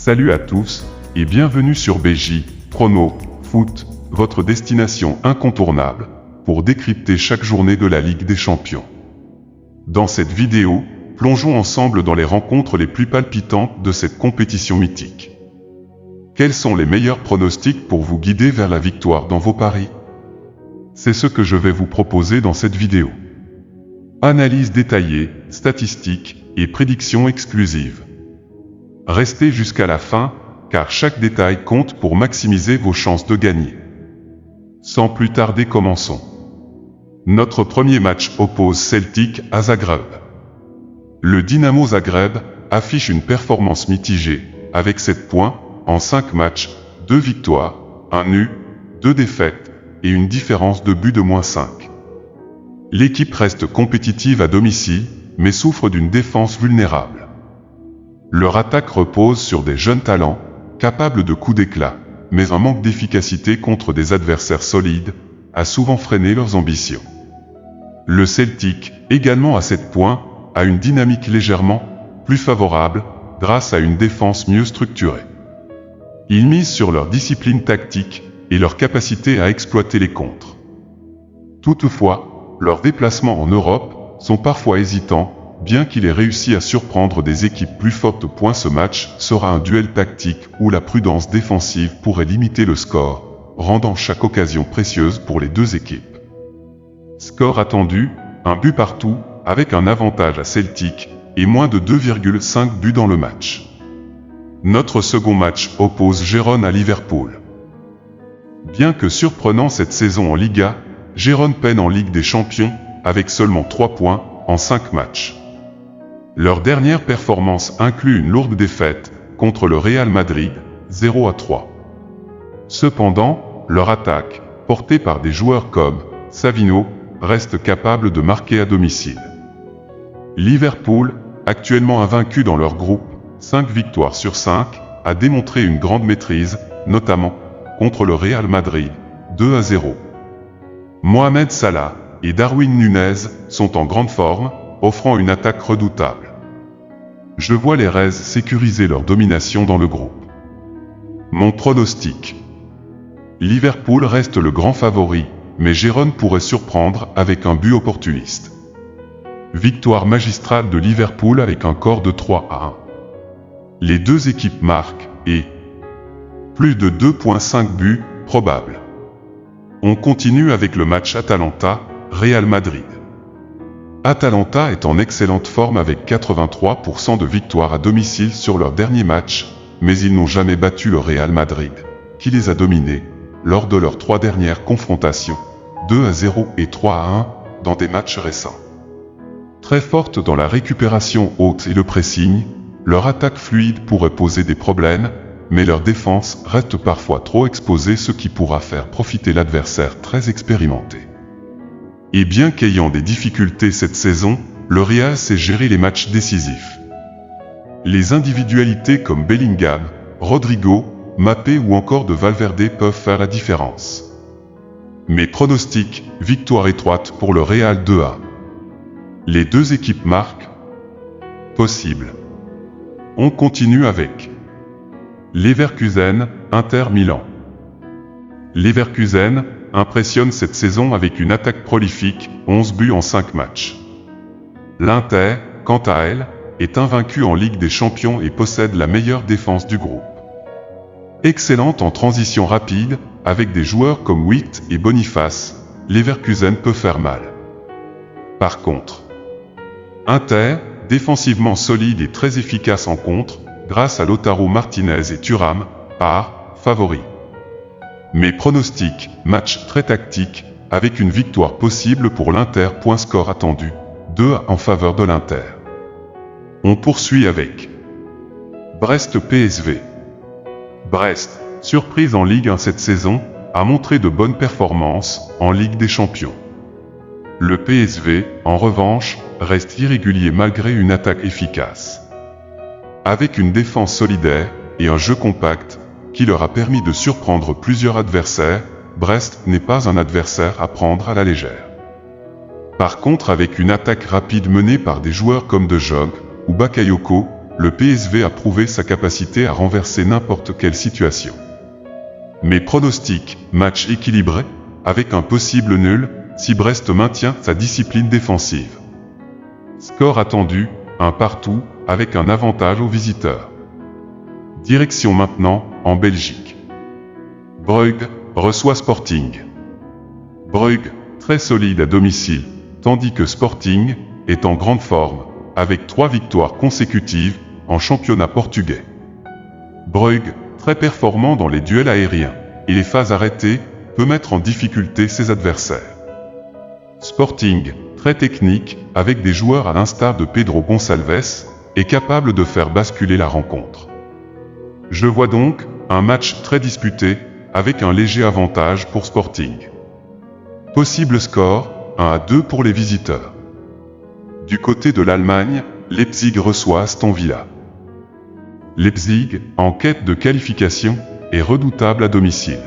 Salut à tous, et bienvenue sur BJ, Prono, Foot, votre destination incontournable, pour décrypter chaque journée de la Ligue des Champions. Dans cette vidéo, plongeons ensemble dans les rencontres les plus palpitantes de cette compétition mythique. Quels sont les meilleurs pronostics pour vous guider vers la victoire dans vos paris? C'est ce que je vais vous proposer dans cette vidéo. Analyse détaillée, statistiques et prédictions exclusives. Restez jusqu'à la fin, car chaque détail compte pour maximiser vos chances de gagner. Sans plus tarder, commençons. Notre premier match oppose Celtic à Zagreb. Le Dynamo Zagreb affiche une performance mitigée, avec 7 points en 5 matchs, 2 victoires, 1 nul, 2 défaites et une différence de but de -5. L'équipe reste compétitive à domicile, mais souffre d'une défense vulnérable. Leur attaque repose sur des jeunes talents, capables de coups d'éclat, mais un manque d'efficacité contre des adversaires solides a souvent freiné leurs ambitions. Le Celtic, également à 7 points, a une dynamique légèrement plus favorable grâce à une défense mieux structurée. Ils misent sur leur discipline tactique et leur capacité à exploiter les contres. Toutefois, leurs déplacements en Europe sont parfois hésitants, bien qu'il ait réussi à surprendre des équipes plus fortes. Ce match sera un duel tactique où la prudence défensive pourrait limiter le score, rendant chaque occasion précieuse pour les deux équipes. Score attendu, un but partout, avec un avantage à Celtic, et moins de 2,5 buts dans le match. Notre second match oppose Gérone à Liverpool. Bien que surprenant cette saison en Liga, Gérone peine en Ligue des Champions, avec seulement 3 points en 5 matchs. Leur dernière performance inclut une lourde défaite contre le Real Madrid, 0-3. Cependant, leur attaque, portée par des joueurs comme Savino, reste capable de marquer à domicile. Liverpool, actuellement invaincu dans leur groupe, 5 victoires sur 5, a démontré une grande maîtrise, notamment contre le Real Madrid, 2-0. Mohamed Salah et Darwin Núñez sont en grande forme, offrant une attaque redoutable. Je vois les Reds sécuriser leur domination dans le groupe. Mon pronostic. Liverpool reste le grand favori, mais Gérone pourrait surprendre avec un but opportuniste. Victoire magistrale de Liverpool avec un score de 3-1. Les deux équipes marquent, et plus de 2,5 buts, probable. On continue avec le match Atalanta-Real Madrid. Atalanta est en excellente forme avec 83% de victoires à domicile sur leur dernier match, mais ils n'ont jamais battu le Real Madrid, qui les a dominés, lors de leurs 3 dernières confrontations, 2-0 et 3-1, dans des matchs récents. Très forte dans la récupération haute et le pressing, leur attaque fluide pourrait poser des problèmes, mais leur défense reste parfois trop exposée, ce qui pourra faire profiter l'adversaire très expérimenté. Et bien qu'ayant des difficultés cette saison, le Real sait gérer les matchs décisifs. Les individualités comme Bellingham, Rodrigo, Mbappé ou encore de Valverde peuvent faire la différence. Mes pronostics, victoire étroite pour le Real 2-1. Les deux équipes marquent. Possible. On continue avec Leverkusen, Inter Milan. Leverkusen impressionne cette saison avec une attaque prolifique, 11 buts en 5 matchs. L'Inter, quant à elle, est invaincue en Ligue des Champions et possède la meilleure défense du groupe. Excellente en transition rapide, avec des joueurs comme Witt et Boniface, Leverkusen peut faire mal. Par contre, Inter, défensivement solide et très efficace en contre, grâce à Lautaro Martinez et Thuram, favori. Mes pronostics, match très tactique, avec une victoire possible pour l'Inter. Score attendu, 2-1 en faveur de l'Inter. On poursuit avec Brest-PSV. Brest, surprise en Ligue 1 cette saison, a montré de bonnes performances en Ligue des Champions. Le PSV, en revanche, reste irrégulier malgré une attaque efficace. Avec une défense solidaire et un jeu compact, qui leur a permis de surprendre plusieurs adversaires, Brest n'est pas un adversaire à prendre à la légère. Par contre, avec une attaque rapide menée par des joueurs comme De Jong ou Bakayoko, le PSV a prouvé sa capacité à renverser n'importe quelle situation. Mes pronostics, match équilibré, avec un possible nul, si Brest maintient sa discipline défensive. Score attendu, un partout, avec un avantage aux visiteurs. Direction maintenant, en Belgique. Brugge reçoit Sporting. Brugge, très solide à domicile, tandis que Sporting est en grande forme, avec 3 victoires consécutives en championnat portugais. Brugge, très performant dans les duels aériens et les phases arrêtées, peut mettre en difficulté ses adversaires. Sporting, très technique, avec des joueurs à l'instar de Pedro Gonçalves, est capable de faire basculer la rencontre. Je vois donc un match très disputé, avec un léger avantage pour Sporting. Possible score, 1-2 pour les visiteurs. Du côté de l'Allemagne, Leipzig reçoit Aston Villa. Leipzig, en quête de qualification, est redoutable à domicile.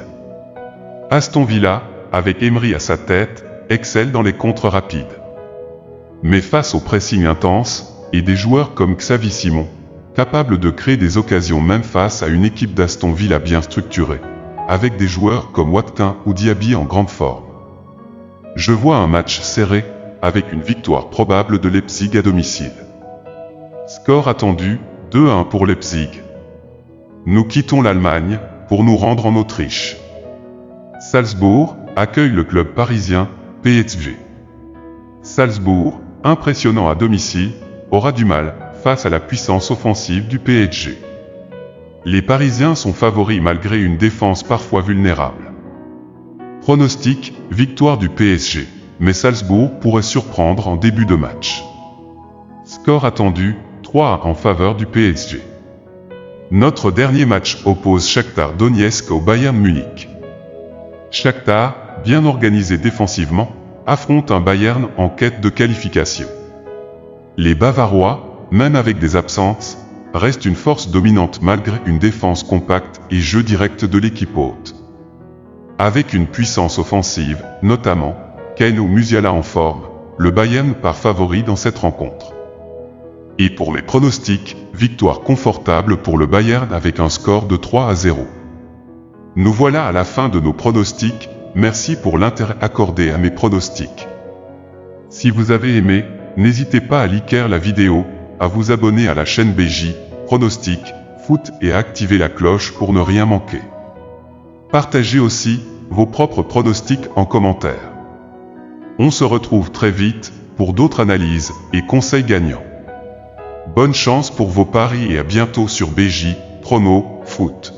Aston Villa, avec Emery à sa tête, excelle dans les contres rapides. Mais face au pressing intense, et des joueurs comme Xavi Simons, capables de créer des occasions même face à une équipe d'Aston Villa bien structurée, avec des joueurs comme Watkins ou Diaby en grande forme. Je vois un match serré, avec une victoire probable de Leipzig à domicile. Score attendu, 2-1 pour Leipzig. Nous quittons l'Allemagne, pour nous rendre en Autriche. Salzbourg accueille le club parisien, PSG. Salzbourg, impressionnant à domicile, aura du mal face à la puissance offensive du PSG. Les Parisiens sont favoris malgré une défense parfois vulnérable. Pronostic, victoire du PSG, mais Salzbourg pourrait surprendre en début de match. Score attendu, 3-1 en faveur du PSG. Notre dernier match oppose Shakhtar Donetsk au Bayern Munich. Shakhtar, bien organisé défensivement, affronte un Bayern en quête de qualification. Les Bavarois, même avec des absences, restent une force dominante malgré une défense compacte et jeu direct de l'équipe hôte. Avec une puissance offensive, notamment, Kane ou Musiala en forme, le Bayern part favori dans cette rencontre. Et pour mes pronostics, victoire confortable pour le Bayern avec un score de 3-0. Nous voilà à la fin de nos pronostics, merci pour l'intérêt accordé à mes pronostics. Si vous avez aimé, n'hésitez pas à liker la vidéo, à vous abonner à la chaîne BJ, Pronostics, Foot et à activer la cloche pour ne rien manquer. Partagez aussi vos propres pronostics en commentaire. On se retrouve très vite pour d'autres analyses et conseils gagnants. Bonne chance pour vos paris et à bientôt sur BJ, Prono, Foot.